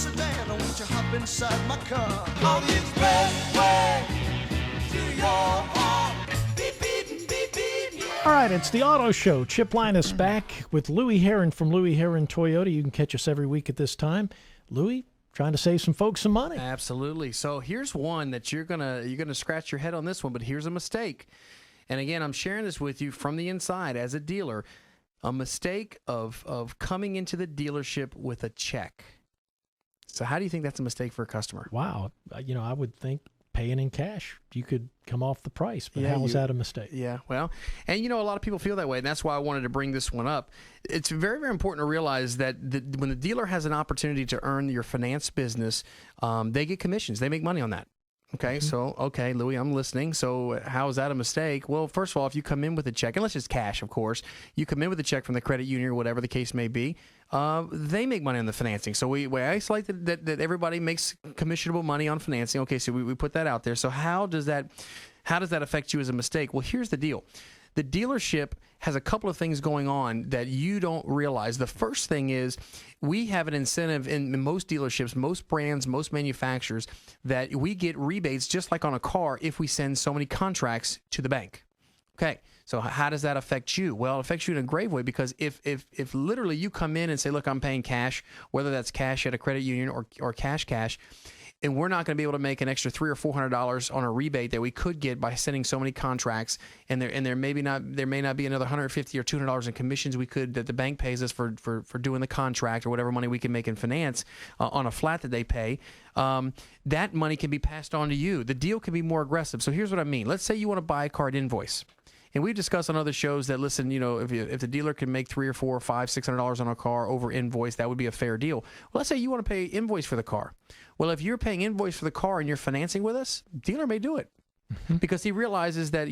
sedan. Won't you hop inside my car? On the expressway to your heart. Beep, beep, beep, beep. All right, it's the Auto Show. Chip Lyness back with Louie Herron from Louie Herron Toyota. You can catch us every week at this time. Louie, trying to save some folks some money. Absolutely. So here's one that you're gonna scratch your head on this one, but here's a mistake. And again, I'm sharing this with you from the inside as a dealer. A mistake of coming into the dealership with a check. So how do you think that's a mistake for a customer? Wow. I would think paying in cash, you could come off the price, but how is that a mistake? Yeah, well, and a lot of people feel that way, and that's why I wanted to bring this one up. It's very, very important to realize that when the dealer has an opportunity to earn your finance business, they get commissions. They make money on that. Okay, so, Louie, I'm listening. So how is that a mistake? Well, first of all, if you come in with a check, unless it's cash, of course, you come in with a check from the credit union or whatever the case may be, they make money on the financing. So we isolate that everybody makes commissionable money on financing. Okay, so we put that out there. So how does that affect you as a mistake? Well, here's the deal. The dealership has a couple of things going on that you don't realize. The first thing is we have an incentive in most dealerships, most brands, most manufacturers, that we get rebates just like on a car if we send so many contracts to the bank. Okay, so how does that affect you? Well, it affects you in a grave way, because if literally you come in and say, look, I'm paying cash, whether that's cash at a credit union or cash, and we're not going to be able to make an extra $300 or $400 on a rebate that we could get by sending so many contracts, and there may not be another $150 or $200 in commissions that the bank pays us for doing the contract or whatever money we can make in finance on a flat that they pay. That money can be passed on to you. The deal can be more aggressive. So here's what I mean. Let's say you want to buy a car at invoice. And we've discussed on other shows that, listen, if the dealer can make $300 or $400 or $500, $600 on a car over invoice, that would be a fair deal. Well, let's say you want to pay invoice for the car. Well, if you're paying invoice for the car and you're financing with us, dealer may do it. Because he realizes that,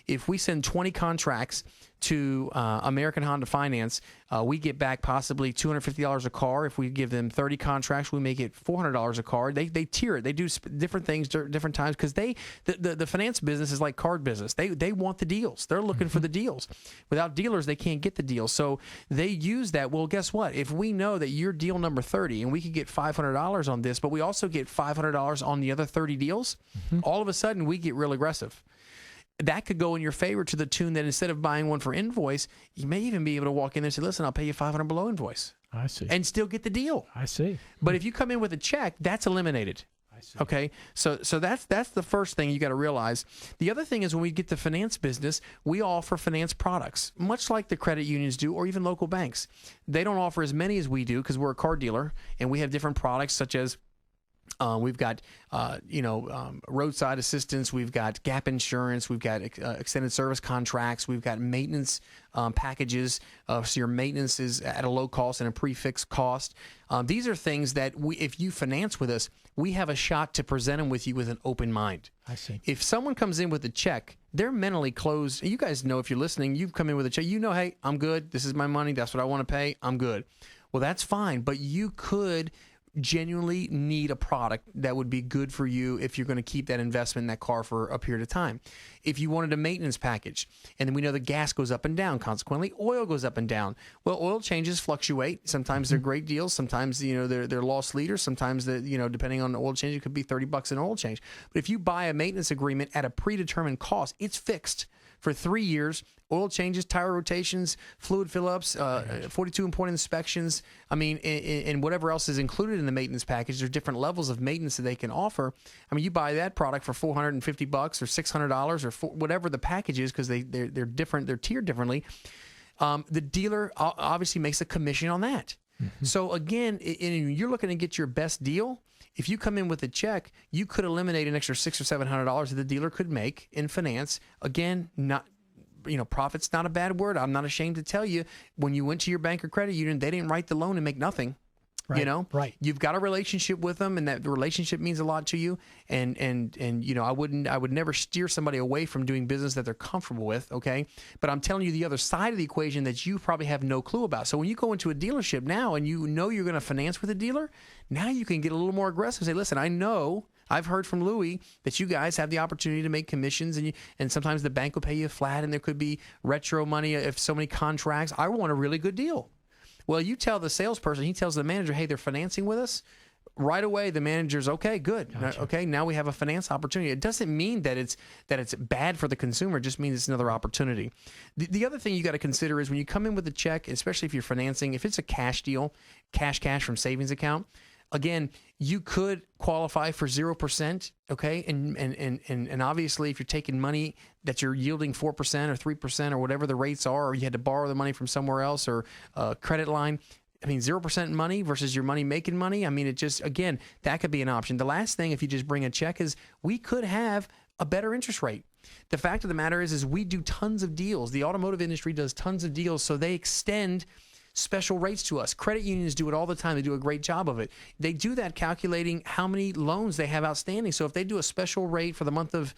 if we send 20 contracts to American Honda Finance, we get back possibly $250 a car. If we give them 30 contracts, we make it $400 a car. They tier it. They do different things different times, because the finance business is like card business. They want the deals. They're looking for the deals. Without dealers, they can't get the deals. So they use that. Well, guess what? If we know that you're deal number 30 and we could get $500 on this, but we also get $500 on the other 30 deals, all of a sudden we get real aggressive. That could go in your favor to the tune that instead of buying one for invoice, you may even be able to walk in there and say, listen, I'll pay you $500 below invoice. I see. And still get the deal. I see. But if you come in with a check, that's eliminated. I see. Okay, so that's the first thing you got to realize. The other thing is, when we get the finance business, we offer finance products, much like the credit unions do, or even local banks. They don't offer as many as we do because we're a car dealer, and we have different products such as we've got, roadside assistance. We've got gap insurance. We've got extended service contracts. We've got maintenance packages. So your maintenance is at a low cost and a prefixed cost. These are things that if you finance with us, we have a shot to present them with you with an open mind. I see. If someone comes in with a check, they're mentally closed. You guys know, if you're listening, you've come in with a check. Hey, I'm good. This is my money. That's what I want to pay. I'm good. Well, that's fine. But you could genuinely need a product that would be good for you if you're going to keep that investment in that car for a period of time. If you wanted a maintenance package, and then we know the gas goes up and down, consequently oil goes up and down. Well, oil changes fluctuate. Sometimes they're great deals. Sometimes they're loss leaders. Sometimes depending on the oil change, it could be $30 an oil change. But if you buy a maintenance agreement at a predetermined cost, it's fixed for 3 years. Oil changes, tire rotations, fluid fill-ups, 42-point inspections. And whatever else is included in the maintenance package. There's different levels of maintenance that they can offer. You buy that product for $450 or $600 or whatever the package is, because they're different. They're tiered differently. The dealer obviously makes a commission on that. So again, you're looking to get your best deal. If you come in with a check, you could eliminate an extra $600 or $700 that the dealer could make in finance. Again, profit's not a bad word. I'm not ashamed to tell you, when you went to your bank or credit union, they didn't write the loan and make nothing. Right, right. You've got a relationship with them, and that the relationship means a lot to you. And I would never steer somebody away from doing business that they're comfortable with. Okay, but I'm telling you the other side of the equation that you probably have no clue about. So when you go into a dealership now and you're going to finance with a dealer, now you can get a little more aggressive. Say, listen, I've heard from Louie that you guys have the opportunity to make commissions, and sometimes the bank will pay you flat, and there could be retro money if so many contracts. I want a really good deal. Well, you tell the salesperson, he tells the manager, hey, they're financing with us. right away the manager's okay, good. Gotcha. Okay, now we have a finance opportunity. It doesn't mean that it's bad for the consumer. It just means it's another opportunity. The other thing you got to consider is when you come in with a check, especially if you're financing, if it's a cash deal, cash from savings account, again, you could qualify for 0%, okay? And obviously, if you're taking money that you're yielding 4% or 3% or whatever the rates are, or you had to borrow the money from somewhere else or a credit line, I mean, 0% money versus your money making money, I mean, it just, again, that could be an option. The last thing, if you just bring a check, is we could have a better interest rate. The fact of the matter is we do tons of deals. The automotive industry does tons of deals, so they extend special rates to us. Credit unions do it all the time. They do a great job of it. They do that calculating how many loans they have outstanding. So if they do a special rate for the month of,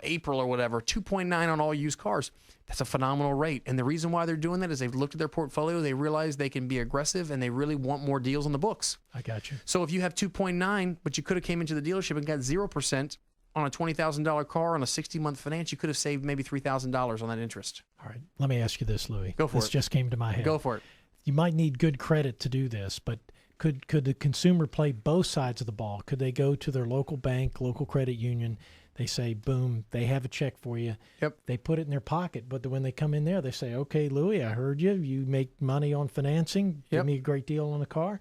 April or whatever, 2.9 on all used cars, that's a phenomenal rate. And the reason why they're doing that is they've looked at their portfolio, they realize they can be aggressive, and they really want more deals on the books. I got you. So if you have 2.9, but you could have came into the dealership and got 0% on a $20,000 car on a 60-month finance, you could have saved maybe $3,000 on that interest. All right. Let me ask you this, Louie. Go for this it. This just came to my head. Go for it. You might need good credit to do this, but could the consumer play both sides of the ball? Could they go to their local bank, local credit union? They say, boom, they have a check for you. Yep. They put it in their pocket, but when they come in there, they say, okay, Louie, I heard you. You make money on financing. Give Yep. me a great deal on a car.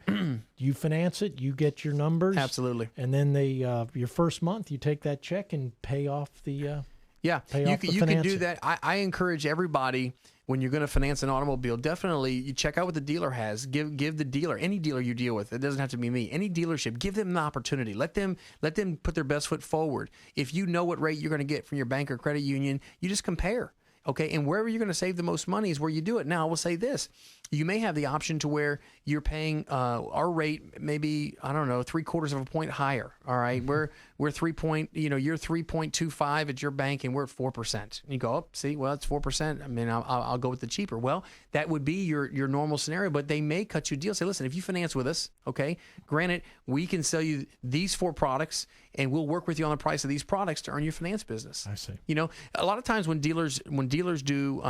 You finance it. You get your numbers. Absolutely. And then your first month, you take that check and pay off the Yeah, pay you off the can do financing. that. I encourage everybody, when you're going to finance an automobile, definitely you check out what the dealer has. Give the dealer, any dealer you deal with, it doesn't have to be me, any dealership, give them the opportunity. Let them put their best foot forward. If you know what rate you're going to get from your bank or credit union, you just compare. Okay, and wherever you're going to save the most money is where you do it. Now, I will say this. You may have the option to where you're paying our rate maybe, I don't know, 0.75 of a point higher. All right, you're 3.25 at your bank and we're at 4%. And you go, oh, see, well, it's 4%. I mean, I'll go with the cheaper. Well, that would be your normal scenario, but they may cut you a deal. Say, listen, if you finance with us, okay, granted, we can sell you these 4 products and we'll work with you on the price of these products to earn your finance business. I see. A lot of times when dealers do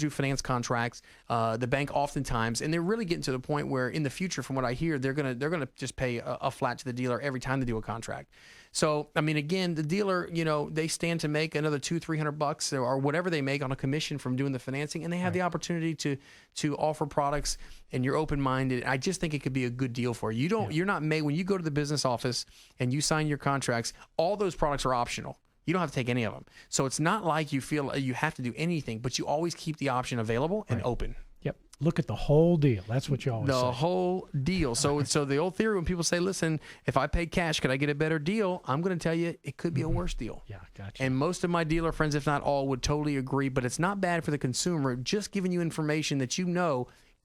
finance contracts, the bank oftentimes, and they're really getting to the point where in the future, from what I hear, they're gonna just pay a flat to the dealer every time they do a contract. So, I mean, again, the dealer, they stand to make another $200-300 or whatever they make on a commission from doing the financing, and they have the opportunity to offer products, and you're open-minded. I just think it could be a good deal for you. You're not made, when you go to the business office and you sign your contracts, all those products are optional. You don't have to take any of them. So it's not like you feel you have to do anything, but you always keep the option available and open. Yep. Look at the whole deal. That's what you always say. The whole deal. So the old theory, when people say, listen, if I pay cash, could I get a better deal? I'm going to tell you it could be a worse deal. Yeah, gotcha. And most of my dealer friends, if not all, would totally agree. But it's not bad for the consumer, just giving you information that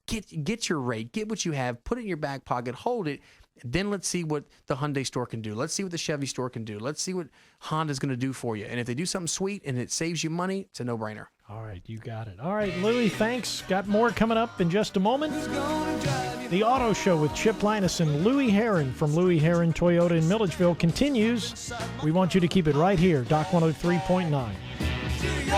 get your rate, get what you have, put it in your back pocket, hold it. Then let's see what the Hyundai store can do. Let's see what the Chevy store can do. Let's see what Honda's going to do for you. And if they do something sweet and it saves you money, it's a no-brainer. All right, you got it. All right, Louie, thanks. Got more coming up in just a moment. The Auto Show with Chip Lyness and Louie Herron from Louie Herron Toyota in Milledgeville continues. We want you to keep it right here, Doc 103.9. To your